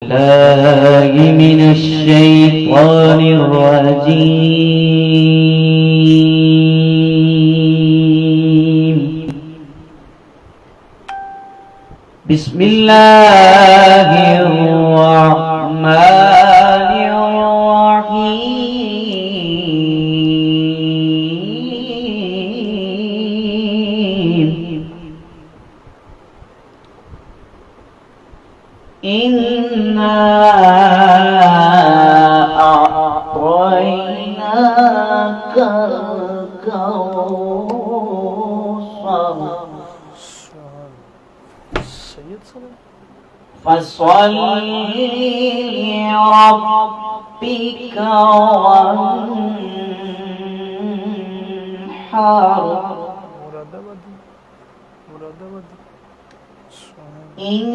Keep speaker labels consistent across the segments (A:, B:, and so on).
A: الله من الشيطان الرجيم. بسم الله الرحمن الرحيم. إنا أعطيناك الكوثر فصل لربك وانحر إن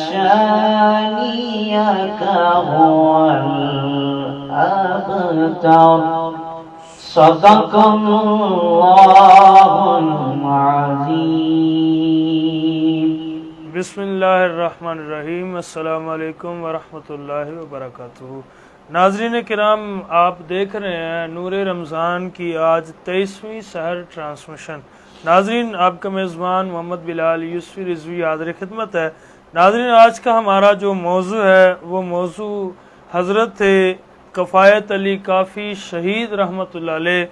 A: شانئك هو الأبتر. صدق الله العظيم.
B: بسم اللہ الرحمن الرحیم. السلام علیکم ورحمۃ اللہ وبرکاتہ. ناظرین کرام، آپ دیکھ رہے ہیں نور رمضان کی آج 23ویں سحر ٹرانسمیشن. ناظرین، آپ کا میزبان محمد بلال یوسفی رضوی حاضر خدمت ہے. ناظرین، آج کا ہمارا جو موضوع ہے وہ موضوع حضرت کفایت علی کافی شہید رحمۃ اللہ علیہ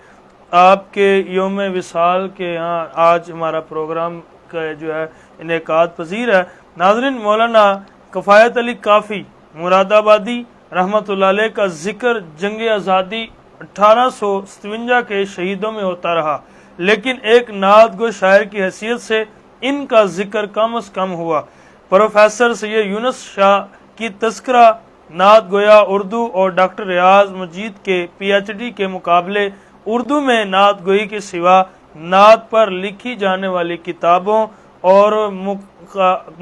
B: آپ کے یوم وصال کے یہاں آج ہمارا پروگرام کا جو ہے انعقاد پذیر ہے. ناظرین، مولانا کفایت علی کافی مراد آبادی رحمۃ اللہ علیہ کا ذکر جنگ آزادی 1857 کے شہیدوں میں ہوتا رہا، لیکن ایک نعت گو شاعر کی حیثیت سے ان کا ذکر کم از کم ہوا. پروفیسر سید یونس شاہ کی تذکرہ نعت گویا اردو اور ڈاکٹر ریاض مجید کے پی ایچ ڈی کے مقابلے اردو میں نعت گوئی کے سوا نعت پر لکھی جانے والی کتابوں اور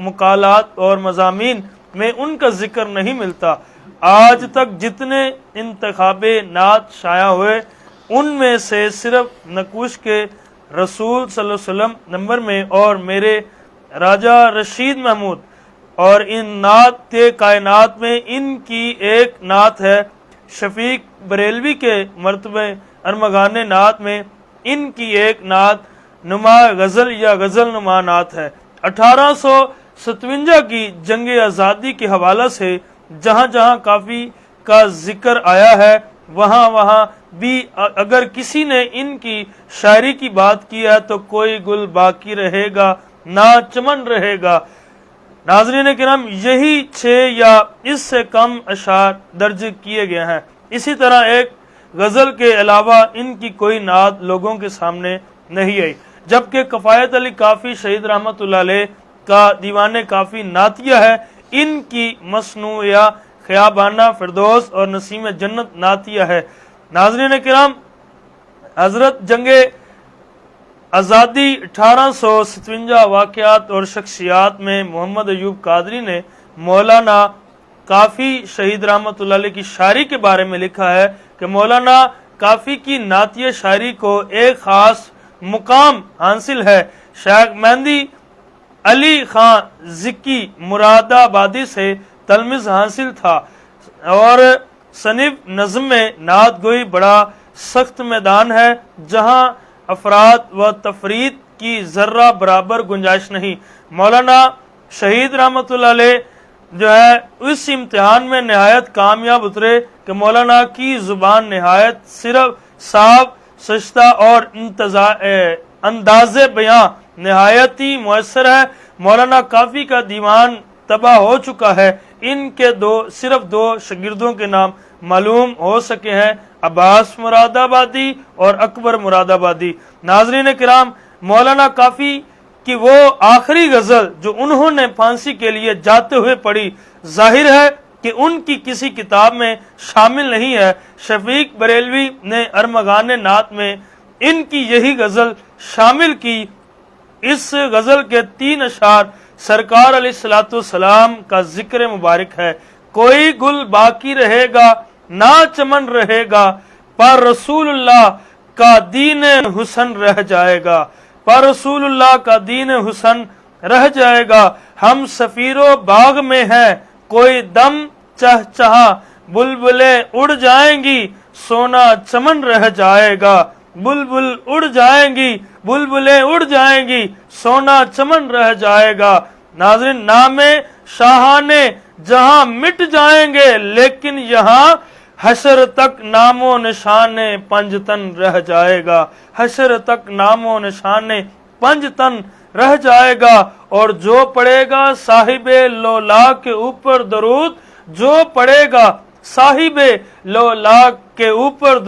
B: مقالات اور مضامین میں ان کا ذکر نہیں ملتا. آج تک جتنے انتخاب نعت شائع ہوئے ان میں سے صرف نقوش کے رسول صلی اللہ علیہ وسلم نمبر میں اور میرے راجہ رشید محمود اور ان نعت کے کائنات میں ان کی ایک نعت ہے. شفیق بریلوی کے مرتبہ ارمغان نعت میں ان کی ایک نعت نما غزل یا غزل نما نعت ہے. 1857 کی جنگ آزادی کے حوالہ سے جہاں جہاں کافی کا ذکر آیا ہے وہاں وہاں بھی اگر کسی نے ان کی شاعری کی بات کی ہے تو کوئی گل باقی رہے گا نہ چمن رہے گا. ناظرین کرام، یہی 6 یا اس سے کم اشعار درج کیے گئے ہیں. اسی طرح ایک غزل کے علاوہ ان کی کوئی نعت لوگوں کے سامنے نہیں آئی، جبکہ کفایت علی کافی شہید رحمۃ اللہ علیہ کا دیوان کافی نعتیہ ہے. ان کی مصنوعہ خیابانہ فردوس اور نسیم جنت نعتیہ ہے. ناظرین کرام، حضرت جنگ آزادی 1857 واقعات اور شخصیات میں محمد ایوب قادری نے مولانا کافی شہید رحمۃ اللہ علیہ کی شاعری کے بارے میں لکھا ہے کہ مولانا کافی کی نعتیہ شاعری کو ایک خاص مقام حاصل ہے. شیخ مہندی علی خان ذکی مراد آبادی سے تلمذ حاصل تھا اور صنف نظم میں نعت گوئی بڑا سخت میدان ہے جہاں افراد و تفرید کی ذرہ برابر گنجائش نہیں. مولانا شہید رحمۃ اللہ علیہ جو ہے اس امتحان میں نہایت کامیاب اترے کہ مولانا کی زبان نہایت صرف صاف سجدہ اور انداز بیان نہایت ہی مؤثر ہے. مولانا کافی کا دیوان تباہ ہو چکا ہے. ان کے صرف دو شاگردوں کے نام معلوم ہو سکے ہیں، عباس مراد آبادی اور اکبر مراد آبادی. ناظرین کرام، مولانا کافی کی وہ آخری غزل جو انہوں نے پھانسی کے لیے جاتے ہوئے پڑھی ظاہر ہے کہ ان کی کسی کتاب میں شامل نہیں ہے. شفیق بریلوی نے ارمغان نعت میں ان کی یہی غزل شامل کی. اس غزل کے 3 اشعار سرکار علیہ الصلوۃ والسلام کا ذکر مبارک ہے. کوئی گل باقی رہے گا نہ چمن رہے گا، پر رسول اللہ کا دین حسن رہ جائے گا، پر رسول اللہ کا دین حسن رہ جائے گا. ہم سفیرو باغ میں ہیں کوئی دم چہچہا بلبلیں اڑ جائیں گی سونا چمن رہ جائے گا بلبل اڑ جائیں گی بلبلیں اڑ جائیں گی سونا چمن رہ جائے گا ناظرین نام شاہانے جہاں مٹ جائیں گے لیکن یہاں حشر تک نام و نشان پنجتن رہ جائے گا حشر تک نام و نشان پنجتن رہ جائے گا اور جو پڑھے گا صاحب لولا کے اوپر درود جو پڑھے گا صاحب لولا کے اوپر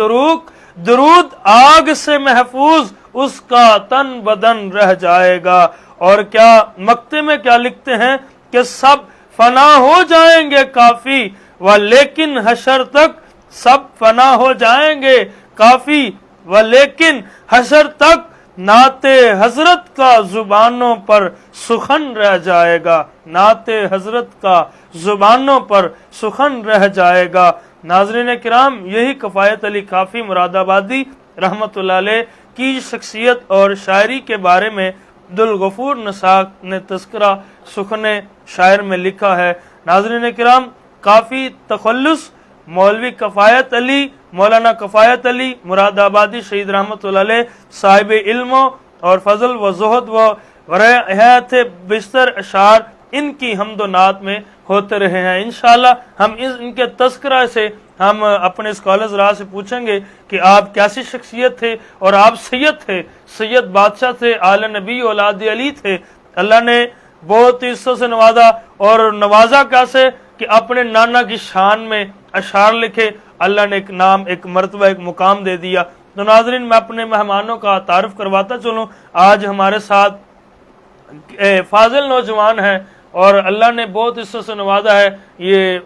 B: درود آگ سے محفوظ اس کا تن بدن رہ جائے گا اور کیا مقطع میں کیا لکھتے ہیں کہ سب فنا ہو جائیں گے کافی و لیکن حشر تک سب فنا ہو جائیں گے کافی و لیکن حشر تک نعت حضرت کا زبانوں پر سخن رہ جائے گا نعت حضرت کا زبانوں پر سخن رہ جائے گا ناظرین کرام یہی کفایت علی کافی مراد آبادی رحمت اللہ علیہ کی شخصیت اور شاعری کے بارے میں عبدالغفور نساک نے تذکرہ سخن شاعر میں لکھا ہے ناظرین کرام کافی تخلص مولوی کفایت علی مولانا کفایت علی مراد آبادی شہید رحمت اللہ علیہ صاحب علم اور فضل و زہد و ورعیت بستر اشعار ان کی حمد و نعت میں ہوتے رہے ہیں انشاءاللہ ہم ان کے تذکرہ سے ہم اپنے اسکالرز راہ سے پوچھیں گے کہ آپ کیسی شخصیت تھے اور آپ سید تھے سید بادشاہ تھے آل نبی اولاد علی تھے اللہ نے بہت عزتوں سے نوازا اور نوازا کیسے کہ اپنے نانا کی شان میں اشعار لکھے اللہ نے ایک نام ایک مرتبہ ایک مقام دے دیا تو ناظرین میں اپنے مہمانوں کا تعارف کرواتا چلوں آج ہمارے ساتھ فاضل نوجوان ہیں اور اللہ نے بہت عزتوں سے نوازا ہے یہ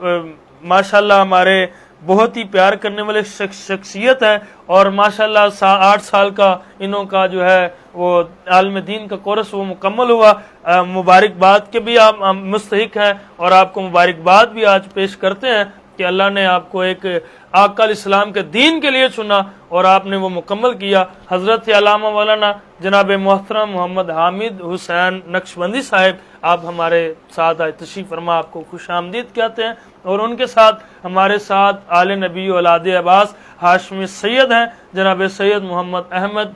B: ماشاءاللہ ہمارے بہت ہی پیار کرنے والے شخصیت ہے اور ماشاءاللہ 8 سال کا انہوں کا جو ہے وہ عالم دین کا کورس وہ مکمل ہوا مبارکباد کے بھی آپ مستحق ہیں اور آپ کو مبارکباد بھی آج پیش کرتے ہیں کہ اللہ نے آپ کو ایک آقا الاسلام کے دین کے لیے چنا اور آپ نے وہ مکمل کیا حضرت علامہ مولانا جناب محترم محمد حامد حسین نقشبندی صاحب آپ ہمارے ساتھ آج تشریف فرما آپ کو خوش آمدید کہتے ہیں اور ان کے ساتھ ہمارے ساتھ آل نبی اولاد عباس ہاشمی سید ہیں جناب سید محمد احمد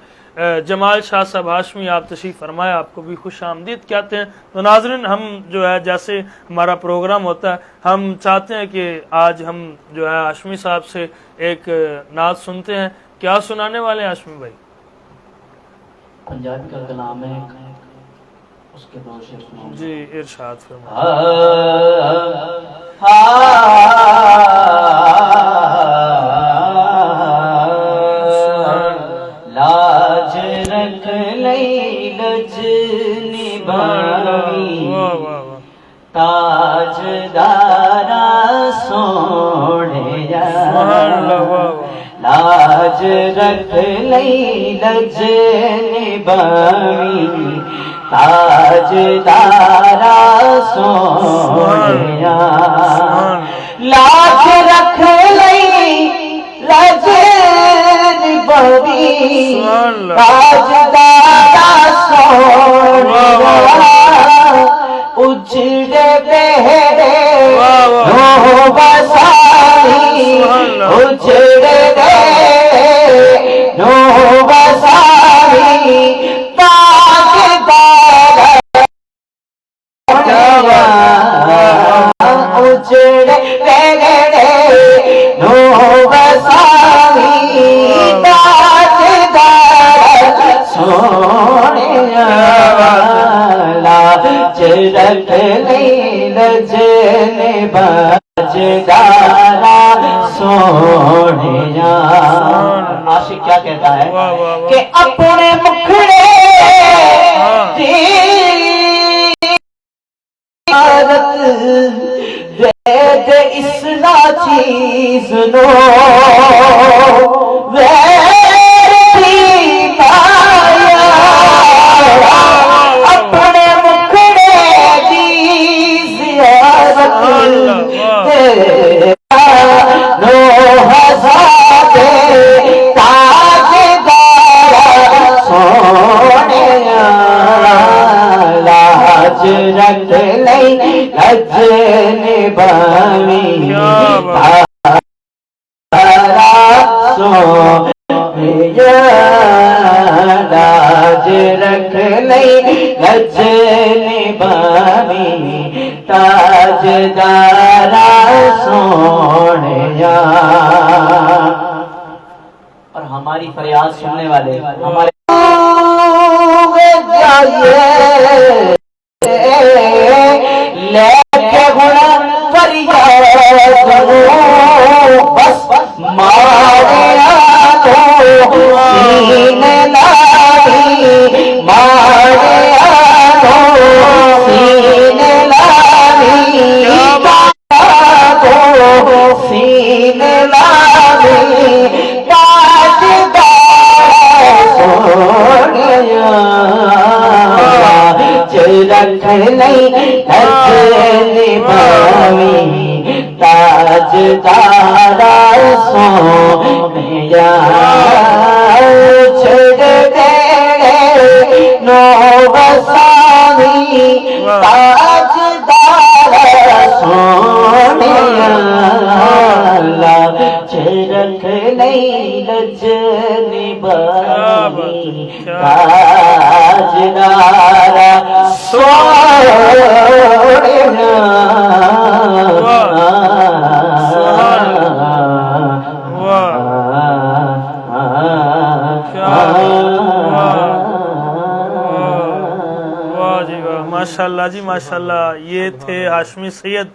B: جمال شاہ صاحب ہاشمی آپ تشریف فرمائے آپ کو بھی خوش آمدید کہتے ہیں تو ناظرین ہم جو ہے جیسے ہمارا پروگرام ہوتا ہے ہم چاہتے ہیں کہ آج ہم جو ہے ہاشمی صاحب سے ایک نعت سنتے ہیں کیا سنانے والے ہیں ہاشمی بھائی
A: پنجابی کا کلام ہے اس کے دو شعر سناؤں
B: جی ارشاد فرمائیں
A: لاج رکھ لئی لج نبھائی تاج دارا سوڑیا لاج رکھ لئی لج نبھائی تاج دارا سوڑیا لاج رکھ لئی لج نبھائی تاج دارا سوڑیا اجڑے بہرے نو بسائی اجڑے نو بسائی تاج دارا اجڑے بہرے نو بسائی تاج دارا سوڑیا لاج رکھ لئی لج نبھاج دارا سوڑیا عاشق کیا کہتا ہے کہ اپنے مکھڑے عادت دے دے اس نا چیز نو اپنے مکھڑے دی زیارت نو ہزار تاج دارا سوڑیا لاج رکھ نہیں لجنے بامی لاج رکھ نہیں لجنے بامی تاج دارا سونیا. اور ہماری فریاد سننے والے ہمارے جائیے لے کے گنا فریاد بس مارے سینے لاری مارے سینے لاری سینے لاری رکھ نہیں لجنے بامی تاج دارا سونیا. چھڑ دے نو بسانی تاج دارا سونیا. لاج رکھ نہیں لجنے بامی تاج دارا
B: ماشاءاللہ جی ماشاءاللہ. یہ تھے ہاشمی سید.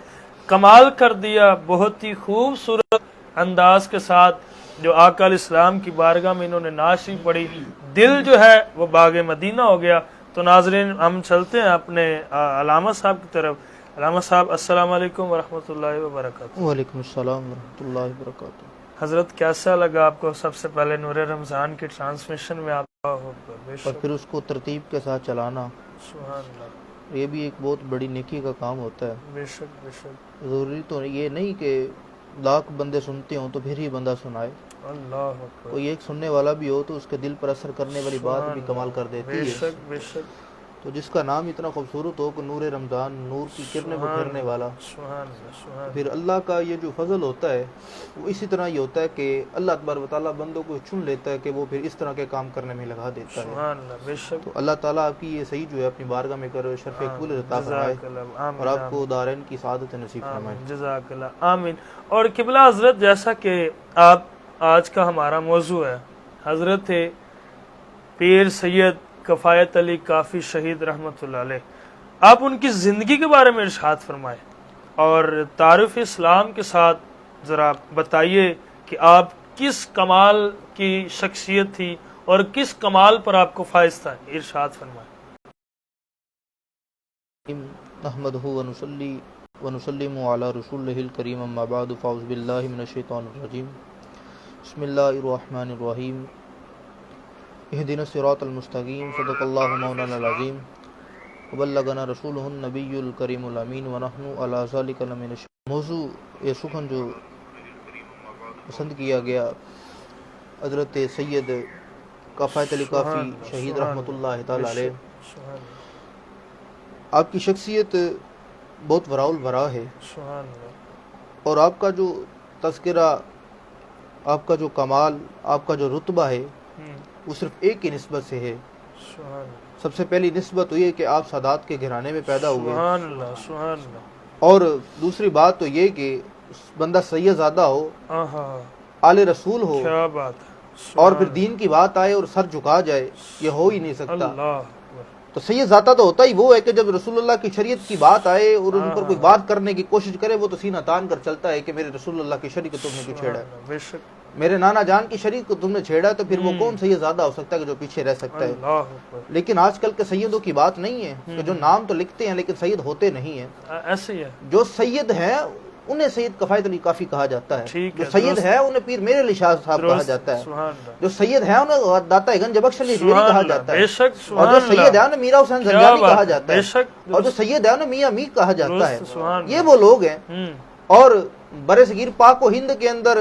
B: کمال کر دیا. بہت ہی خوبصورت انداز کے ساتھ جو آقا علیہ السلام کی بارگاہ میں انہوں نے نعت شریف پڑھی. دل جو ہے وہ باغ مدینہ ہو گیا. تو ناظرین ہم چلتے ہیں اپنے علامہ صاحب کی طرف. علامہ صاحب السلام علیکم ورحمۃ اللہ وبرکاتہ.
C: وعلیکم السلام ورحمۃ اللہ وبرکاتہ.
B: حضرت کیسا لگا آپ کو سب سے پہلے نور رمضان کے ٹرانسمیشن میں آپ
C: اور پھر اس کو ترتیب کے ساتھ چلانا؟
B: سبحان اللہ.
C: یہ بھی ایک بہت بڑی نیکی کا کام ہوتا ہے.
B: بے شک بے شک.
C: ضروری تو یہ نہیں کہ لاکھ بندے سنتے ہوں تو پھر ہی بندہ سنائے.
B: اللہ اکبر.
C: کوئی ایک سننے والا بھی ہو تو اس کے دل پر اثر کرنے والی بات بھی کمال کر دیتی ہے.
B: بے شک بے شک.
C: تو جس کا نام اتنا خوبصورت ہو کہ نور رمضان، نور کی کرنیں بکھیرنے والا، پھر اللہ کا یہ جو فضل ہوتا ہے وہ اسی طرح ہی ہوتا ہے کہ اللہ تبارک و تعالیٰ بندوں کو چن لیتا ہے کہ وہ پھر اس طرح کے کام کرنے میں لگا دیتا ہے. تو اللہ تعالیٰ آپ کی یہ صحیح جو ہے اپنی بارگاہ میں کر شرف قبول عطا فرمائے اور آپ کو دارین کی سعادت نصیب فرمائے.
B: جزاک اللہ. آمین. اور قبلہ حضرت جیسا کہ آپ آج کا ہمارا موضوع ہے، حضرت پیر سید کفایت علی کافی شہید رحمۃ اللہ علیہ، آپ ان کی زندگی کے بارے میں ارشاد فرمائیں اور تعارف اسلام کے ساتھ ذرا بتائیے کہ آپ کس کمال کی شخصیت تھی اور کس کمال پر آپ کو فائز تھا. ارشاد فرمائیں.
C: نحمدہ ونصلی ونسلم علی رسولہ الکریم اما بعد فاعوذ باللہ من الشیطان الرجیم بسم اللہ الرحمن الرحیم اہدنا الصراط المستقیم صدق اللہ مولانا العظیم وبلغنا رسولہ النبی الکریم الامین ونحن علی ذلک لمن الشاہدین. موضوع یہ سخن جو پسند کیا گیا حضرت سید کفایت علی کافی شہید رحمۃ اللہ تعالی علیہ، آپ کی شخصیت بہت وراء الورا ہے اور آپ کا جو تذکرہ، آپ کا جو کمال، آپ کا جو رتبہ ہے وہ صرف ایک کی نسبت سے ہے. سب سے پہلی نسبت یہ کہ آپ سادات کے گھرانے میں پیدا ہوئے، اور دوسری بات تو یہ کہ بندہ سید زادہ ہو، آل رسول ہو، اور پھر دین کی بات آئے اور سر جھکا جائے، یہ ہو ہی نہیں سکتا. تو سید ذاتہ تو ہوتا ہی وہ ہے کہ جب رسول اللہ کی شریعت کی بات آئے اور ان پر کوئی بات کرنے کی کوشش کرے وہ تو سینہ تان کر چلتا ہے کہ میرے رسول اللہ کی شریعت کو تم نے کیوں چھیڑا ہے، میرے نانا جان کی شریعت کو تم نے چھیڑا، تو پھر وہ کون سید زیادہ ہو سکتا ہے کہ جو پیچھے رہ سکتا ہے. لیکن آج کل کے سیدوں کی بات نہیں ہے کہ جو نام تو لکھتے ہیں لیکن سید ہوتے نہیں ہیں. ایسے ہی ہے، جو سید ہیں انہیں سید کفایت علی کافی کہا جاتا ہے، جو سید ہے انہیں پیر میرے علی شاہ صاحب کہا جاتا ہے، جو سید ہے انہیں داتا گنج بخش علی جویری کہا جاتا ہے، اور جو سید ہے انہیں میرا حسین زنجانی کہا جاتا ہے، اور جو سید ہے انہیں میاں میر کہا جاتا ہے. یہ وہ لوگ ہیں. اور برصغیر پاک و ہند کے اندر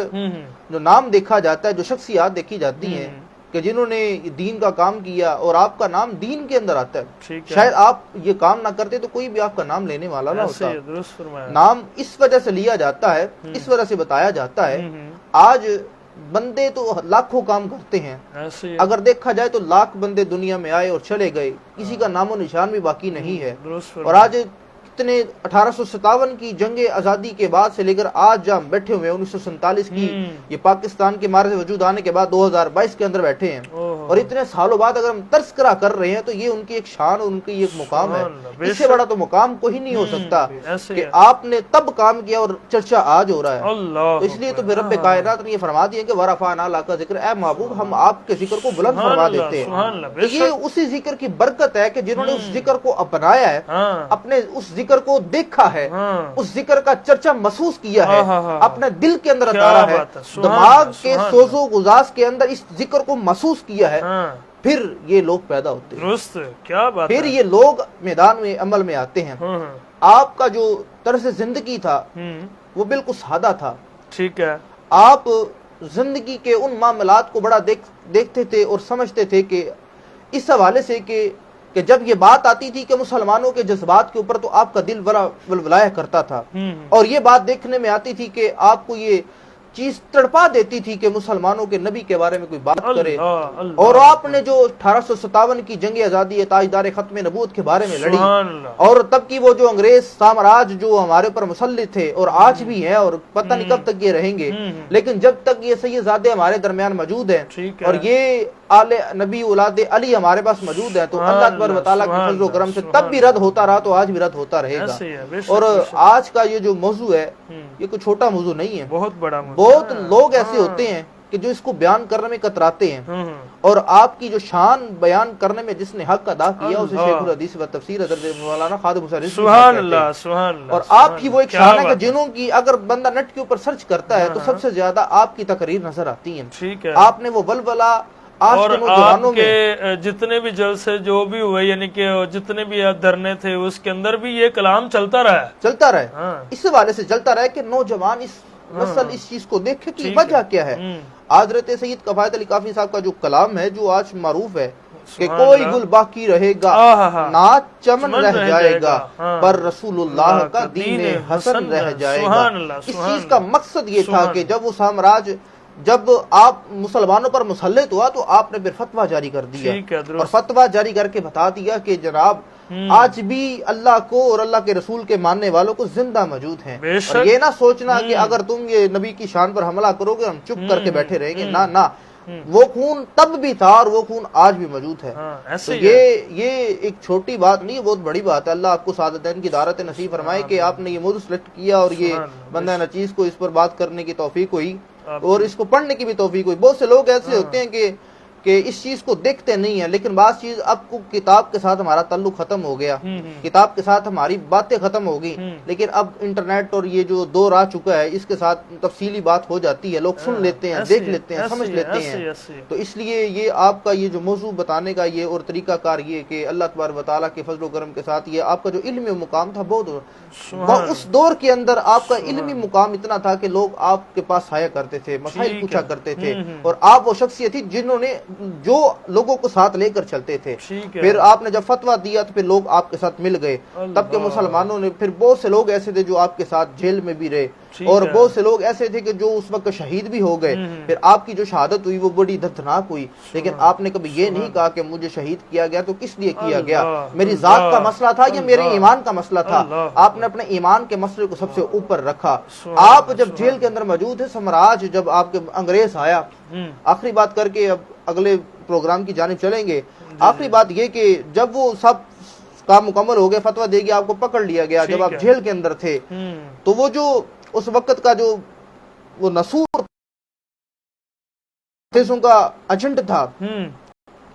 C: جو نام دیکھا جاتا ہے، جو شخصیات دیکھی جاتی ہیں، کہ جنہوں نے دین کا کام کیا اور آپ کا نام دین کے اندر آتا ہے.
B: ٹھیک ہے.
C: شاید آپ یہ کام نہ کرتے تو کوئی بھی آپ کا نام لینے والا نہ ہوتا.
B: درست فرمایا.
C: نام اس وجہ سے لیا جاتا ہے, اس وجہ سے بتایا جاتا ہے. آج بندے تو لاکھوں کام کرتے ہیں, اگر دیکھا جائے تو لاکھ بندے دنیا میں آئے اور چلے گئے, کسی کا نام و نشان بھی باقی نہیں ہے. اور آج کتنے 1857 کی جنگ آزادی کے بعد سے لے کر آج جہاں ہم بیٹھے ہوئے 1947 کی یہ پاکستان کے مارے وجود آنے کے بعد 2022 کے اندر بیٹھے ہیں, اور اتنے سالوں بعد اگر ہم تذکرہ کر رہے ہیں تو یہ ان کی ایک شان اور ان کی ایک مقام ہے. اس سے بڑا تو مقام کوئی نہیں ہو سکتا کہ آپ نے تب کام کیا اور چرچا آج ہو رہا ہے. تو اس لیے تو پھر رب کائنات نے یہ فرما دیا کہ ورفعنا لک ذکر, اے محبوب ہم آپ کے ذکر کو بلند فرما دیتے ہیں. یہ اسی ذکر کی برکت ہے کہ جنہوں نے اس ذکر کو اپنایا ہے, اپنے اس ذکر کو دیکھا ہے, اس ذکر کا چرچا محسوس کیا ہے, اپنے دل کے اندر اتارا ہے, دماغ کے سوز و گزاز کے اندر اس ذکر کو محسوس کیا ہے, پھر یہ لوگ پیدا ہوتے ہیں, پھر یہ لوگ میدان میں عمل میں آتے ہیں. آپ کا جو طرز زندگی تھا وہ بالکل سادہ تھا.
B: ٹھیک ہے.
C: آپ زندگی کے ان معاملات کو بڑا دیکھتے تھے اور سمجھتے تھے کہ اس حوالے سے کہ جب یہ بات آتی تھی کہ مسلمانوں کے جذبات کے اوپر تو آپ کا دل بڑا ولولایا کرتا تھا, اور یہ بات دیکھنے میں آتی تھی کہ آپ کو یہ چیز تڑپا دیتی تھی کہ مسلمانوں کے نبی کے بارے میں کوئی بات کرے. اور آپ نے جو 1857 کی جنگ آزادی تاجدار ختم نبوت کے بارے میں لڑی, اور تب کی وہ جو انگریز سامراج جو ہمارے اوپر مسلط تھے اور آج بھی ہیں اور پتہ نہیں کب تک یہ رہیں گے, لیکن جب تک یہ سیدزادے ہمارے درمیان موجود ہیں اور یہ آل نبی اولاد علی ہمارے پاس موجود ہیں, تو اللہ تبارک و تعالیٰ کے فضل و کرم سے تب بھی رد ہوتا رہا تو آج بھی رد ہوتا رہے گا. اور آج کا یہ جو موضوع ہے یہ کوئی چھوٹا موضوع نہیں ہے,
B: بہت بڑا.
C: بہت لوگ ایسے ہوتے ہیں کہ جو اس کو بیان کرنے میں کتراتے ہیں, اور آپ کی جو شان بیان کرنے میں جس نے حق ادا کیا اسے شیخ الحدیث و تفسیر حضرت مولانا خادم حسین رضوی
B: سبحان اللہ, سبحان اللہ.
C: اور آپ کی وہ ایک شان ہے کہ جنہوں کی اگر بندہ نیٹ کے اوپر سرچ کرتا ہے تو سب سے زیادہ آپ کی تقریر نظر آتی ہیں.
B: ٹھیک ہے.
C: آپ نے وہ ولولہ
B: اور آپ کے جتنے بھی جلسے جو بھی ہوئے, یعنی کہ جتنے بھی دھرنے تھے اس کے اندر بھی یہ کلام چلتا رہا.
C: اس حوالے سے چلتا رہا کہ نوجوان اس نسل اس چیز کو دیکھے کہ وجہ کیا ہے. حضرت سید کفایت علی کافی صاحب کا جو کلام ہے جو آج معروف ہے کہ کوئی گل باقی رہے گا, ناچ چمن رہ جائے گا, پر رسول اللہ کا دین حسن رہ جائے گا. اس چیز کا مقصد یہ تھا کہ جب وہ سامراج جب آپ مسلمانوں پر مسلط ہوا تو آپ نے پھر فتویٰ جاری کر دیا, اور فتویٰ جاری کر کے بتا دیا کہ جناب آج بھی اللہ کو اور اللہ کے رسول کے ماننے والوں کو زندہ موجود ہیں. اور یہ نہ سوچنا کہ اگر تم یہ نبی کی شان پر حملہ کرو گے ہم چپ کر کے بیٹھے رہیں گے, نہ, وہ خون تب بھی تھا اور وہ خون آج بھی موجود ہے. تو یہ ایک چھوٹی بات نہیں, بہت بڑی بات ہے. اللہ آپ کو سعادتین کی دارت نصیب فرمائے کہ آپ نے یہ موضوع سلیکٹ کیا اور یہ بندہ نچیز کو اس پر بات کرنے کی توفیق ہوئی اور اس کو پڑھنے کی بھی توفیق ہوئی. بہت سے لوگ ایسے ہوتے ہیں کہ اس چیز کو دیکھتے نہیں ہیں, لیکن بعض چیز اب کو کتاب کے ساتھ ہمارا تعلق ختم ہو گیا, کتاب کے ساتھ ہماری باتیں ختم ہو گئی, لیکن اب انٹرنیٹ اور یہ جو دور آ چکا ہے اس کے ساتھ تفصیلی بات ہو جاتی ہے, لوگ سن لیتے ہیں, دیکھ لیتے ہیں, سمجھ لیتے ہیں. تو اس لیے یہ آپ کا یہ جو موضوع بتانے کا یہ اور طریقہ کار یہ کہ اللہ تبارک و تعالیٰ کے فضل و کرم کے ساتھ یہ آپ کا جو علمی مقام تھا بہت اس دور کے اندر آپ کا علمی مقام اتنا تھا کہ لوگ آپ کے پاس آیا کرتے تھے, مسائل پوچھا کرتے تھے, اور آپ وہ شخصیت تھی جنہوں نے جو لوگوں کو ساتھ لے کر چلتے تھے. پھر آپ نے جب فتویٰ دیا تو پھر لوگ آپ کے ساتھ مل گئے, تب کے مسلمانوں نے پھر بہت سے لوگ ایسے تھے جو آپ کے ساتھ جیل میں بھی رہے, اور بہت سے لوگ ایسے تھے کہ جو اس وقت شہید بھی ہو گئے. پھر آپ کی جو شہادت ہوئی وہ بڑی دردناک ہوئی, لیکن آپ نے کبھی یہ نہیں کہا کہ مجھے شہید کیا گیا تو کس لیے کیا گیا, میری ذات کا مسئلہ تھا یا میرے ایمان کا مسئلہ تھا. آپ نے اپنے ایمان کے مسئلے کو سب سے اوپر رکھا. آپ جب جیل کے اندر موجود ہیں, سامراج جب آپ کے انگریز آیا, آخری بات کر کے اب اگلے پروگرام کی جانب چلیں گے. آخری بات یہ کہ جب وہ سب کام مکمل ہو گیا, فتویٰ دے گیا, آپ کو پکڑ لیا گیا, جب آپ جیل کے اندر تھے تو وہ جو اس وقت کا جو وہ نصور کا ایجنٹ تھا,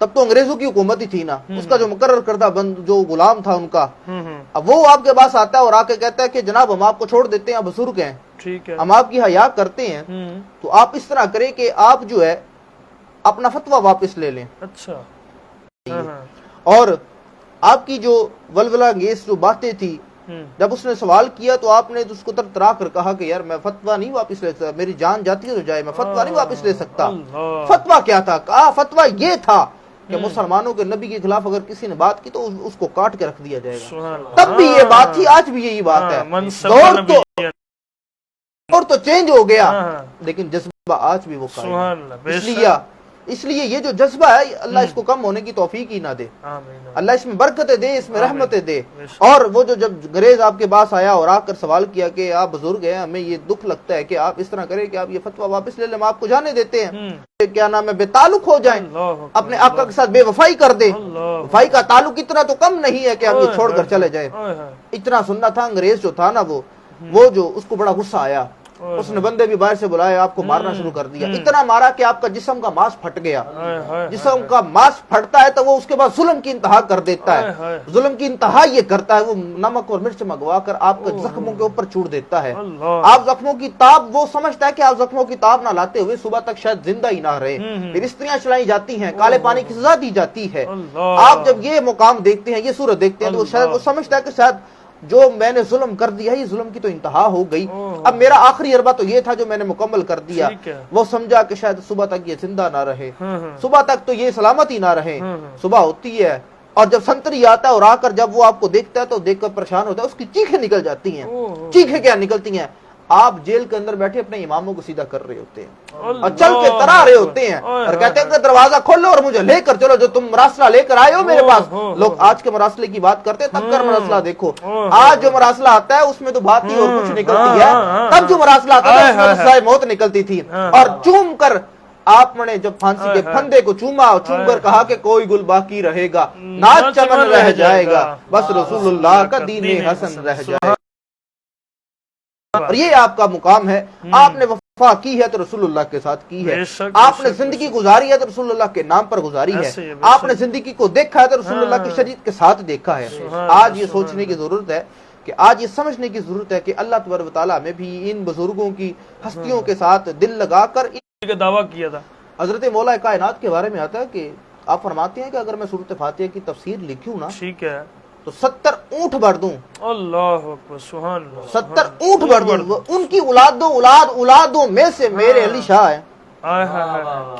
C: تب تو انگریزوں کی حکومت ہی تھی نا, اس کا جو مقرر کردہ جو غلام تھا ان کا, اب وہ آپ کے پاس آتا ہے اور آ کے کہتا ہے کہ جناب ہم آپ کو چھوڑ دیتے ہیں, بزرگ ہیں, ہم آپ کی حیا کرتے ہیں, تو آپ اس طرح کریں کہ آپ جو ہے اپنا فتویٰ واپس لے لیں.
B: اچھا.
C: اور آپ کی جو ولولہ انگیز جو باتیں تھی جب اس نے سوال کیا تو آپ نے اس کو ترترا کر کہا کہ یار میں فتویٰ نہیں واپس لے سکتا، میری جان جاتی ہے تو جائے، میں فتویٰ نہیں واپس لے سکتا۔ فتویٰ کیا تھا؟ کہا فتویٰ یہ تھا کہ مسلمانوں کے نبی کے خلاف اگر کسی نے بات کی تو اس کو کاٹ کے رکھ دیا جائے گا۔ تب بھی یہ بات تھی، آج بھی یہی بات ہے۔ دور تو چینج ہو گیا لیکن جذبہ آج بھی وہ قائم ہے۔ اس لیے یہ جو جذبہ ہے اللہ اس کو کم ہونے کی توفیق ہی نہ دے، اللہ اس میں برکتیں دے، اس میں رحمتیں دے۔ اور وہ جو جب انگریز آپ کے پاس آیا اور آ کر سوال کیا کہ آپ بزرگ ہیں، ہمیں یہ دکھ لگتا ہے کہ آپ اس طرح کریں کہ آپ یہ فتویٰ واپس لے لیں، ہم آپ کو جانے دیتے ہیں، کیا نام ہے، بے تعلق ہو جائیں، اپنے آقا کے ساتھ بے وفائی کر دیں۔ وفائی کا تعلق اتنا تو کم نہیں ہے کہ ہم یہ چھوڑ کر چلے جائیں۔ اتنا سننا تھا۔ انگریز جو تھا نا وہ جو اس کو بڑا غصہ آیا، اس نے بندے بھی باہر سے بلائے، آپ کو مارنا شروع کر دیا، اتنا مارا کہ آپ کا جسم کا ماس پھٹ گیا۔ جسم کا ماس پھٹتا ہے تو وہ اس کے بعد ظلم کی انتہا کر دیتا ہے۔ ظلم کی انتہا یہ کرتا ہے، وہ نمک اور مرچ منگوا کر آپ کے زخموں کے اوپر چھوڑ دیتا ہے۔ آپ زخموں کی تاب، وہ سمجھتا ہے کہ آپ زخموں کی تاب نہ لاتے ہوئے صبح تک شاید زندہ ہی نہ رہے، پھر استریاں چلائی جاتی ہیں، کالے پانی کی سزا دی جاتی ہے۔ آپ جب یہ مقام دیکھتے ہیں، یہ صورت دیکھتے ہیں تو شاید وہ سمجھتا ہے کہ شاید جو میں نے ظلم کر دیا، یہ ظلم کی تو انتہا ہو گئی، اب میرا آخری اربہ تو یہ تھا جو میں نے مکمل کر دیا۔ وہ سمجھا کہ شاید صبح تک یہ زندہ نہ رہے، صبح تک تو یہ سلامت ہی نہ رہے۔ صبح ہوتی ہے اور جب سنتری آتا ہے اور آ کر جب وہ آپ کو دیکھتا ہے تو دیکھ کر پریشان ہوتا ہے، اس کی چیخیں نکل جاتی ہیں۔ چیخیں کیا نکلتی ہیں؟ آپ جیل کے اندر بیٹھے اپنے اماموں کو سیدھا کر رہے ہوتے ہیں اور چل کے ترا رہے ہوتے ہیں اور کہتے ہیں کہ دروازہ کھولو اور مجھے لے کر چلو، جو تم مراسلہ لے کر آئے ہو میرے پاس۔ لوگ آج کے مراسلے کی بات کرتے ہیں، تب کر مراسلہ دیکھو، آج جو مراسلہ آتا ہے اس میں تو بات ہی اور کچھ نکلتی ہے، تب جو مراسلہ آتا ہے اس میں سزائے موت نکلتی تھی۔ اور چوم کر آپ نے جب پھانسی کے پھندے کو چوما، چوم کر کہا کہ کوئی گل باقی رہے گا، ناز چمن رہ جائے گا، بس رسول اللہ کا دین حسن رہ جائے گا۔ اور یہ آپ کا مقام ہے۔ آپ نے وفا کی ہے تو رسول اللہ کے ساتھ کی ہے، آپ نے زندگی گزاری ہے تو رسول اللہ کے نام پر گزاری ہے، آپ نے زندگی کو دیکھا ہے تو رسول اللہ کی شریعت کے ساتھ دیکھا ہے۔ آج یہ سوچنے کی ضرورت ہے کہ آج یہ سمجھنے کی ضرورت ہے کہ اللہ تبارک و تعالیٰ میں بھی ان بزرگوں کی ہستیوں کے ساتھ دل لگا کر
B: دعویٰ کیا تھا۔ حضرت
C: مولا کائنات کے بارے میں آتا ہے کہ آپ فرماتے ہیں کہ اگر میں سورۃ فاتحہ کی تفسیر لکھوں نا
B: ٹھیک ہے
C: تو 70 اونٹ بھر دوں۔
B: اللہ اکبر، سبحان اللہ۔
C: 70 اونٹ بھر دوں۔ ان کی اولادوں میں سے میرے علی شاہ ہے۔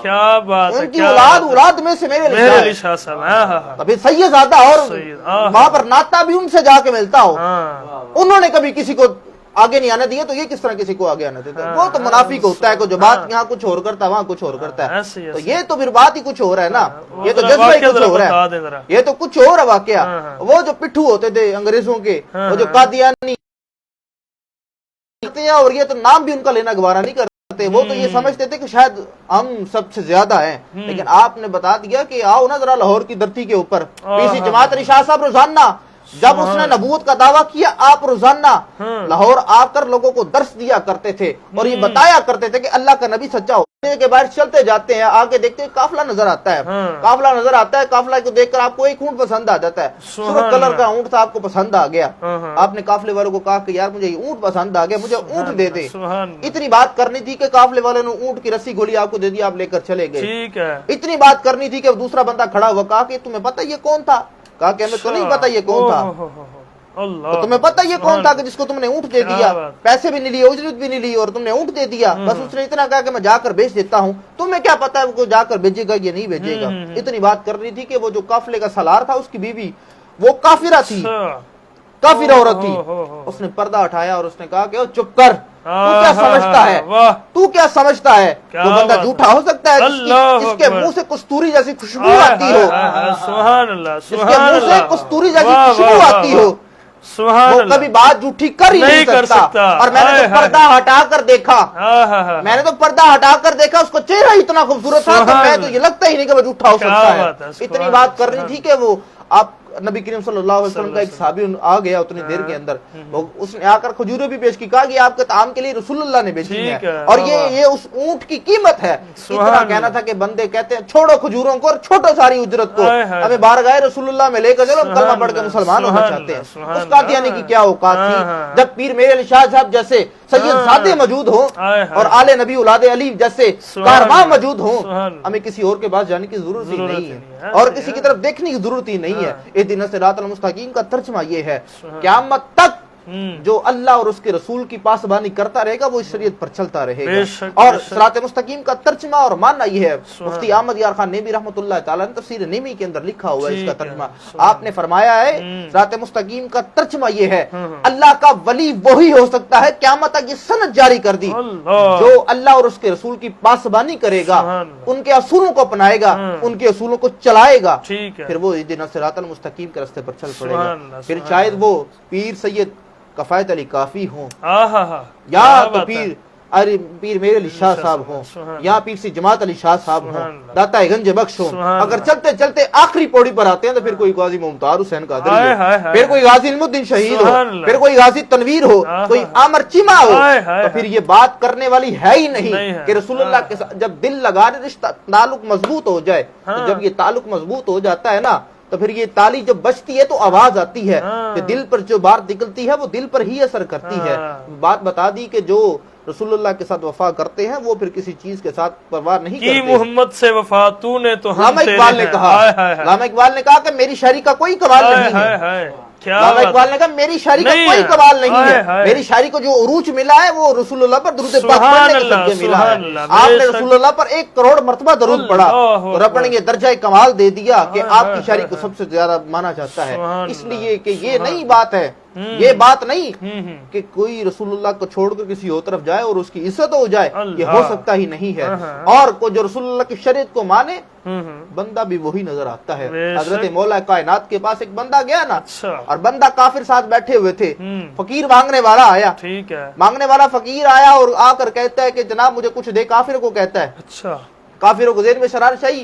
B: کیا بات ہے،
C: ان کی اولاد میں سے میرے علی شاہ
B: صاحب،
C: ابھی سید زادہ، اور وہاں پر ناتا بھی ان سے جا کے ملتا ہو۔ انہوں نے کبھی کسی کو آگے نہیں آنے دیا، تو یہ کس طرح کسی کو آگے آنے دیتا ہے؟ وہ تو منافق ہوتا ہے، جو بات یہاں کچھ اور کرتا ہے وہاں کچھ اور کرتا ہے، تو یہ تو پھر بات ہی کچھ اور ہے نا، یہ تو جذبہ ہی کچھ اور ہے، یہ تو کچھ اور ہے واقعہ۔ وہ جو پٹھو ہوتے تھے انگریزوں کے، وہ جو قادیانی، اور یہ تو نام بھی ان کا لینا گوارا نہیں کرتے، وہ تو یہ سمجھتے تھے کہ شاید ہم سب سے زیادہ ہیں، لیکن آپ نے بتا دیا کہ آؤ نا ذرا لاہور کی دھرتی کے اوپر، پیسی جماعت علی شاہ صاحب روزانہ جب اس نے نبوت کا دعویٰ کیا، آپ روزانہ لاہور آ کر لوگوں کو درس دیا کرتے تھے اور یہ بتایا کرتے تھے کہ اللہ کا نبی سچا ہونے کے بعد چلتے جاتے ہیں، آگے دیکھتے ہیں قافلہ نظر آتا ہے، قافلہ نظر آتا ہے، قافلہ کو دیکھ کر آپ کو ایک اونٹ پسند آ جاتا ہے، سرخ کلر کا اونٹ تھا، آپ کو پسند آ گیا، آپ نے قافلے والوں کو کہا کہ یار مجھے یہ اونٹ پسند آ گیا، مجھے اونٹ دے دے۔ اتنی بات کرنی تھی کہ قافلے والے نے اونٹ کی رسی گولی آپ کو دے دی، آپ لے کر چلے گئے۔ اتنی بات کرنی تھی کہ دوسرا بندہ کھڑا ہوا، کہا کہ تمہیں پتہ یہ کون تھا؟ کہا کہ ہمیں تو نہیں پتہ یہ کون تھا۔ تو تمہیں پتہ یہ کون تھا کہ جس کو تم نے اونٹ دے دیا، پیسے بھی نہیں لیے، اجرت بھی نہیں لی، اور تم نے اونٹ دے دیا، بس اس نے اتنا کہا کہ میں جا کر بیچ دیتا ہوں، تمہیں کیا پتا ہے وہ جا کر بیچے گا یا نہیں بیچے گا۔ اتنی بات کر رہی تھی کہ وہ جو قافلے کا سالار تھا، اس کی بیوی وہ کافرہ تھی، کافرہ عورت تھی، اس نے پردہ اٹھایا اور اس نے کہا کہ چپ کر، تو کیا سمجھتا ہے، تو کیا سمجھتا ہے وہ بندہ جھوٹا ہو سکتا ہے جس کے منہ سے کستوری جیسی خوشبو آتی ہو، جس کے منہ سے کستوری جیسی خوشبو آتی ہو، وہ کبھی بات جھوٹی کر ہی نہیں سکتا۔ اور میں نے تو پردہ ہٹا کر دیکھا، اس کو چہرہ اتنا خوبصورت تھا کہ میں تو یہ لگتا ہی نہیں کہ وہ جھوٹا ہو سکتا ہے۔ اتنی بات کر رہی تھی کہ وہ آپ نبی کریم صلی اللہ علیہ وسلم کا ایک صحابی آ گیا اتنی دیر کے اندر، اس نے آ کر کھجوریں بھی پیش کی، کہا کہ آپ کے طعام کے لیے رسول اللہ نے بیچی ہے، اور یہ اس اونٹ کی قیمت ہے۔ اتنا کہنا تھا کہ بندے کہتے ہیں چھوڑو کھجوروں کو اور چھوٹو ساری اجرت کو، ہمیں بارگاہ رسول اللہ میں لے کر چلو، کلمہ پڑھ کے مسلمان ہونا چاہتے ہیں۔ اس قادیانی کی کیا اوقات تھی، جب پیر میرے علی شاہ صاحب جیسے سید زادے موجود ہوں اور آل نبی اولاد علی جیسے کارواں موجود ہوں، ہمیں کسی اور کے پاس جانے کی ضرورت ہی نہیں ہے اور کسی کی طرف دیکھنے کی ضرورت ہی نہیں ہے۔ اہدنا الصراط المستقیم کا ترجمہ یہ ہے قیامت تک جو اللہ اور اس کے رسول کی پاسبانی کرتا رہے گا وہ اس شریعت پر چلتا رہے گا. اور صراط مستقیم کا ترجمہ اور ماننا یہ ہے. مفتی احمد یار خان نیمی رحمۃ اللہ تعالیٰ نے تفسیر نیمی کے اندر لکھا ہوا ہے اس کا ترجمہ. آپ نے فرمایا ہے صراط مستقیم کا ترجمہ یہ ہے اللہ کا ولی وہی ہو سکتا ہے قیامت تک یہ سند جاری کر دی جو اللہ اور اس کے رسول کی پاسبانی کرے گا, ان کے اصولوں کو اپنائے گا, ان کے اصولوں کو چلائے گا, پھر وہ اہدنا الصراط المستقیم کے راستے پر چل پڑے گا. پھر شاید وہ پیر سید کفایت علی کافی ہوں یا تو پیر میرے علی شاہ صاحب ہوں یا پیر سی جماعت علی شاہ صاحب ہوں, داتا گنج بخش ہوں. اگر چلتے چلتے آخری پوڑی پر آتے ہیں تو پھر کوئی غازی ممتاز حسین قادری ہو, پھر کوئی غازی علم الدین شہید ہو, پھر کوئی غازی تنویر ہو, کوئی عامر چیما ہو, تو پھر یہ بات کرنے والی ہے ہی نہیں کہ رسول اللہ کے ساتھ جب دل لگانے رشتہ تعلق مضبوط ہو جائے, تو جب یہ تعلق مضبوط ہو جاتا ہے نا تو پھر یہ تالی جب بجتی ہے تو آواز آتی ہے کہ دل پر جو بات نکلتی ہے وہ دل پر ہی اثر کرتی ہے. بات بتا دی کہ جو رسول اللہ کے ساتھ وفا کرتے ہیں وہ پھر کسی چیز کے ساتھ پرواہ نہیں کرتے.
B: محمد سے وفا تو نے تو
C: علامہ اقبال نے کہا, علامہ اقبال نے کہا کہ میری شاعری کا کوئی کمال نہیں ہے. علامہ اقبال نے کہا میری شاعری کا کوئی کمال نہیں ہے, میری شاعری کو جو عروج ملا ہے وہ رسول اللہ پر درود پاک پڑھنے کے صدقے ملا ہے. آپ نے رسول اللہ پر 1 کروڑ مرتبہ درود پڑھا تو رب نے یہ درجہ کمال دے دیا کہ آپ کی شاعری کو سب سے زیادہ مانا جاتا ہے. اس لیے کہ یہ نئی بات ہے, یہ بات نہیں کہ کوئی رسول اللہ کو چھوڑ کر کسی اور طرف جائے اور اس کی عزت ہو جائے, یہ ہو سکتا ہی نہیں ہے. اور کوئی جو رسول اللہ کی شریعت کو مانے بندہ بھی وہی نظر آتا ہے. حضرت مولا کائنات کے پاس ایک بندہ گیا نا, اور بندہ کافر ساتھ بیٹھے ہوئے تھے, فقیر مانگنے والا آیا, مانگنے والا فقیر آیا اور آ کر کہتا ہے کہ جناب مجھے کچھ دے. کافر کو کہتا ہے, کافروں کو ذہن میں شرارت شاہی,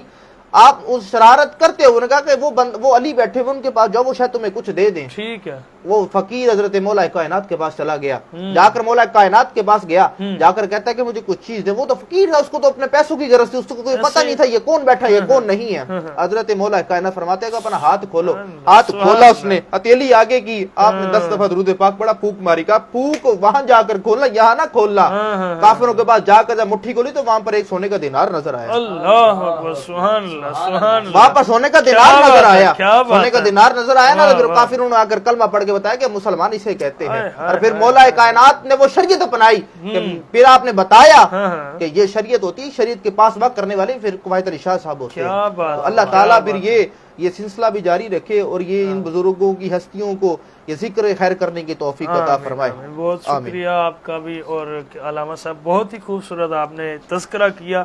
C: آپ اس شرارت کرتے ہو, انہوں نے کہا کہ وہ علی بیٹھے ہوئے ان کے پاس جاؤ, وہ شاید تمہیں کچھ دے دیں. ٹھیک ہے. وہ فقیر حضرت مولا کائنات کے پاس چلا گیا, جا کر مولا کائنات کے پاس گیا, جا کر کہتا ہے کہ مجھے کچھ چیز دے. وہ تو فقیر ہے, اس کو تو اپنے پیسوں کی غرض تھی, اس کو کوئی پتہ نہیں تھا یہ کون بیٹھا یہ کون نہیں ہے. حضرت مولا کائنات فرماتے ہیں کہ اپنا ہاتھ کھولو. ہاتھ کھولا اس نے, ہتھیلی آگے کی, آپ نے 10 دفعہ درود پاک پڑھا, پھونک ماری, کہا پھونک وہاں جا کر کھولنا, یہاں نہ کھولنا. کافروں کے پاس جا کر جب مٹھی کھولی تو وہاں پر ایک سونے کا دینار نظر آیا. اللہ اکبر, سبحان اللہ, سبحان اللہ. وہاں پر سونے کا دینار نظر آیا, سونے کا دینار نظر آیا نا, پھر کافروں نے آ کر کلمہ پڑھ کے بتایا کہ مسلمان اسے کہتے ہیں. اور پھر مولا کائنات نے وہ شریعت اپنائی, پھر آپ نے بتایا کہ یہ شریعت ہوتی ہے, شریعت کے پاس وقت کرنے والے پھر کفایت علی شاہ صاحب ہوتے ہیں. اللہ تعالیٰ پھر یہ سلسلہ بھی جاری رکھے اور یہ ان بزرگوں کی ہستیوں کو یہ ذکر خیر کرنے کی توفیق عطا فرمائے.
B: بہت شکریہ آپ کا بھی. اور علامہ صاحب بہت ہی خوبصورت آپ نے تذکرہ کیا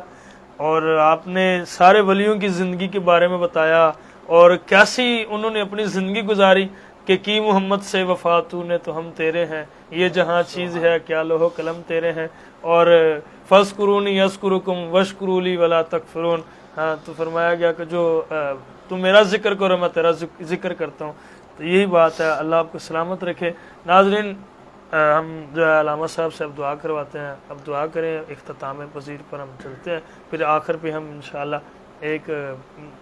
B: اور آپ نے سارے ولیوں کی زندگی کے بارے میں بتایا اور کیسی انہوں نے اپنی زندگی گزاری کہ کی محمد سے وفا تو نے تو ہم تیرے ہیں, یہ جہاں چیز ہے کیا لوح و قلم تیرے ہیں, اور فذکرونی یذکرکم واشکروا لی ولا تکفرون. ہاں, تو فرمایا گیا کہ جو تم میرا ذکر کرو میں تیرا ذکر کرتا ہوں. تو یہی بات ہے. اللہ آپ کو سلامت رکھے. ناظرین, ہم جو ہے علامہ صاحب سے اب دعا کرواتے ہیں. اب دعا کریں, اختتام پذیر پر ہم چلتے ہیں, پھر آخر پہ ہم انشاءاللہ ایک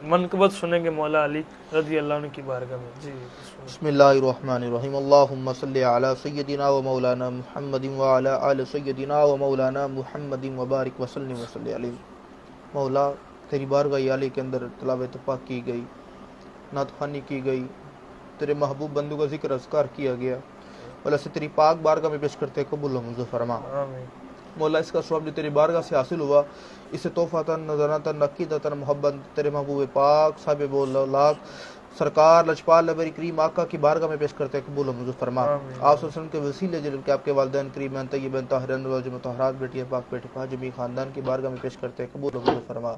B: منقبت سنیں گے مولا علی رضی اللہ عنہ کی بارگاہ میں. جی
C: بسم اللہ الرحمن الرحیم. اللہم صلی علی سیدنا و مولانا محمد و علی آل سیدنا و مولانا محمد و بارک وسلم وصلی علیہ. مولا تیری بارگاہ عالی کے اندر تلاوت پاک کی گئی, نعت خوانی کی گئی, تیرے محبوب بندوں کا ذکر اذکار کیا گیا. مولا سے تیری پاک بارگاہ میں پیش کرتے قبول و منظور فرما. مولا اس کا ثواب جو تیری بارگاہ سے حاصل ہوا اسے توفاتاً نظراتاً عقیدتاً محبت تیرے محبوب پاک صاحب بولاک سرکار لجپال نبی کریم آقا کی بارگاہ میں پیش کرتے قبول و منظور فرما. آپ صلی اللہ علیہ وسلم کے وسیلے جن کے آپ کے والدین کریمین طیبین طاہرین روز مطہرات بیٹی پاک بیٹے پاک جمی خاندان کی بارگاہ میں پیش کرتے قبول و منظور فرما.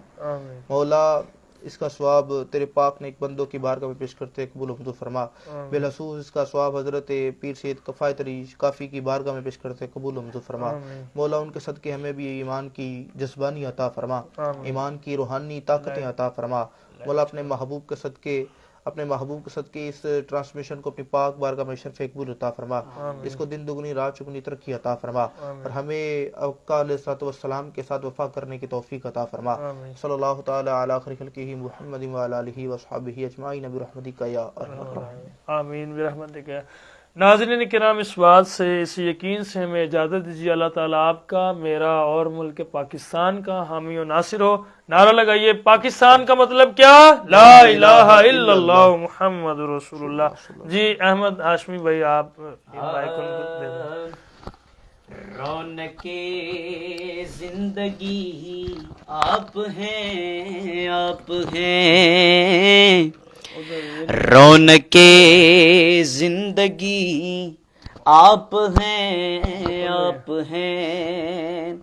C: مولا اس کا ثواب تیرے پاک نیک بندوں کی بارگاہ میں پیش کرتے قبول و منظور فرما. بالخصوص اس کا ثواب حضرت پیر سید کفایت علی کافی کی بارگاہ میں پیش کرتے قبول و منظور فرما. مولا ان کے صدقے ہمیں بھی ایمان کی جذبانی عطا فرما, ایمان کی روحانی طاقتیں عطا فرما. مولا اپنے محبوب کے صدقے اس ٹرانسمیشن کو اپنی پاک بارگاہ میں شرف قبول عطا فرما. اس کو دن دگنی رات چگنی ترقی عطا فرما, اور ہمیں آقا علیہ الصلوۃ والسلام کے ساتھ وفا کرنے کی توفیق عطا فرما. صلی اللہ تعالی علی خیر خلقہ محمد و علی آلہ و اصحابہ اجمعین برحمتک یا ارحم الراحمین.
B: آمین برحمتک. ناظرین کرام، اس بات سے، اس یقین سے ہمیں اجازت دیجیے، اللہ تعالیٰ آپ کا، میرا اور ملک پاکستان کا حامی و ناصر ہو۔ نعرہ لگائیے، پاکستان کا مطلب کیا؟ لا الہ الا اللہ محمد رسول اللہ۔ جی احمد ہاشمی بھائی، آپ مائک ان کو دے دیں۔
A: رونق زندگی آپ ہیں، آپ ہیں، رونق زندگی آپ ہیں، آپ ہیں،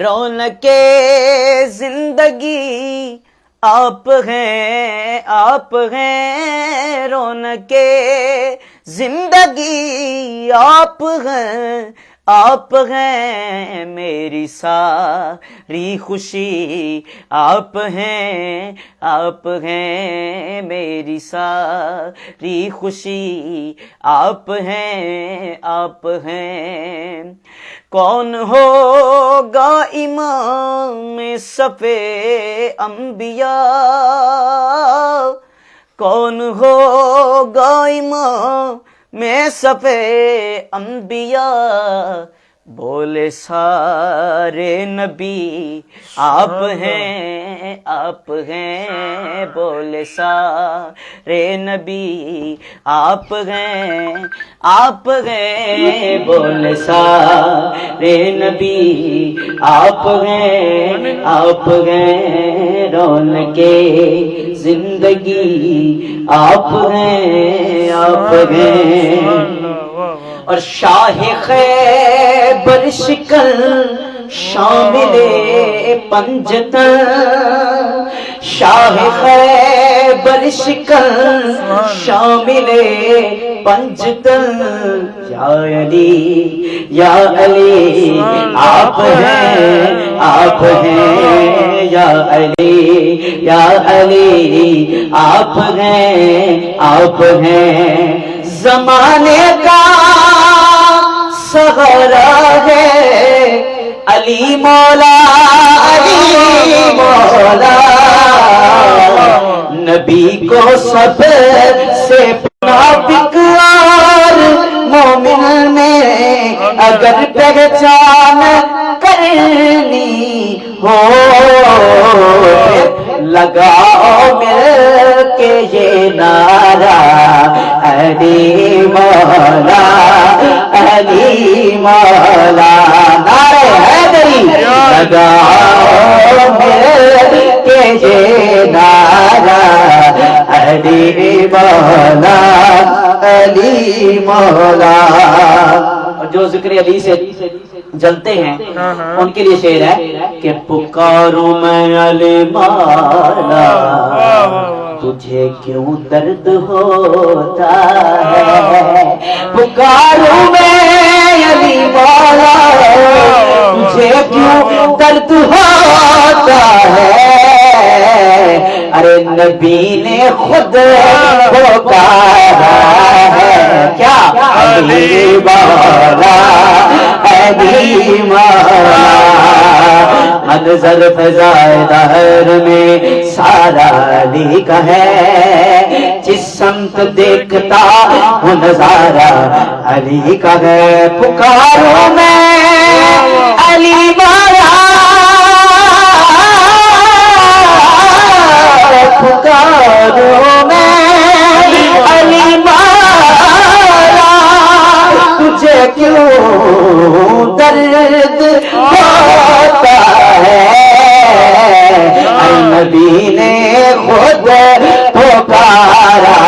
A: رونق زندگی آپ ہیں، آپ ہیں، رونق زندگی آپ ہیں، آپ ہیں، میری ساری خوشی آپ ہیں، آپ ہیں، میری ساری خوشی آپ ہیں، آپ ہیں۔ کون ہوگا امام صف انبیاء، کون ہوگا امام میں صف انبیاء، بولے سارے نبی آپ ہیں، آپ ہیں، بولے سارے نبی آپ ہیں، آپ ہیں، بولے سارے نبی آپ ہیں، آپ ہیں، رونق زندگی آپ ہیں، آپ ہیں۔ اور شاہ خیبر شکن شامل پنجتن، شاہ خیبر شکن شامل پنجتن، یا علی یا علی آپ ہیں، آپ ہیں، یا علی یا علی آپ ہیں، آپ ہیں۔ زمانے کا سغرا ہے علی مولا، علی مولا، نبی کو سب سے پکار، مومن میں اگر پہچان کرنی ہو، لگاؤ مل کے یہ نعرہ، علی مولا، علی مولا، نعرہ حیدری لگاؤ مل کے یہ نعرہ، علی مولا، علی مولا۔ اور جو ذکر علی سے جلتے ہیں ان کے لیے شعر ہے کہ پکاروں میں علی مولا، تجھے کیوں درد ہوتا ہے، پکاروں میں علی مولا، تجھے کیوں درد ہوتا ہے، ارے نبی نے خود پکارا ہے، کیا علی مولا، علی مولا، منظر فضائے دہر میں سارا علی کا ہے، جس سمت دیکھتا ہوں نظارہ علی کا ہے، پکاروں میں علی مولا، پکاروں میں علی مولا، تجھے کیوں درد ہوتا ہے، نبی نے خود پکارا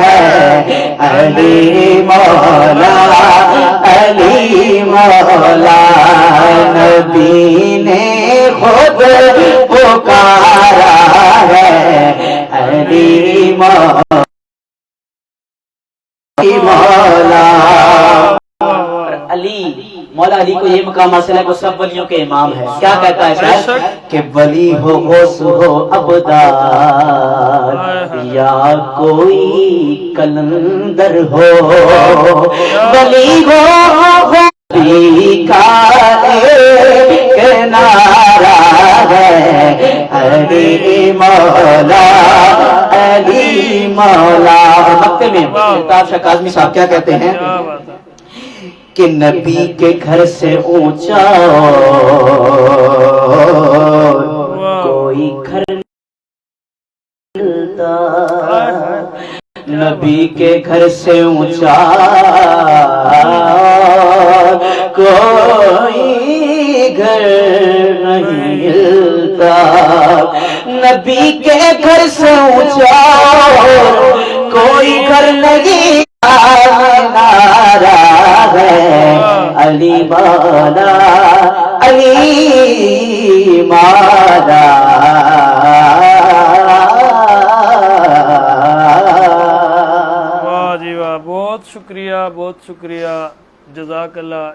A: ہے، علی مولا، علی مولا، نبی نے خود پکارا ہے، علی مولا، علی مولا علی کو یہ مقام حاصل ہے کہ سب ولیوں کے امام ہے۔ کیا کہتا ہے شاعر کہ ولی ہو غوث ہو ابدال، یا کوئی کلندر ہو، ولی ہو غوثی کا ایک نعرہ ہے، علی مولا، علی مولا، واقع میں الطاف شاہ کاظمی صاحب کیا کہتے ہیں
B: کیا بات ہے.
A: کہ نبی کے گھر سے اونچا کوئی گھر نہیں ملتا، نبی کے گھر سے اونچا کوئی گھر نہیں ملتا، نبی کے گھر سے اونچا کوئی گھر نہیں، نعرہ ہے علی مولا علی مولا.
B: واہ جی واہ، بہت شکریہ، بہت شکریہ، جزاک اللہ.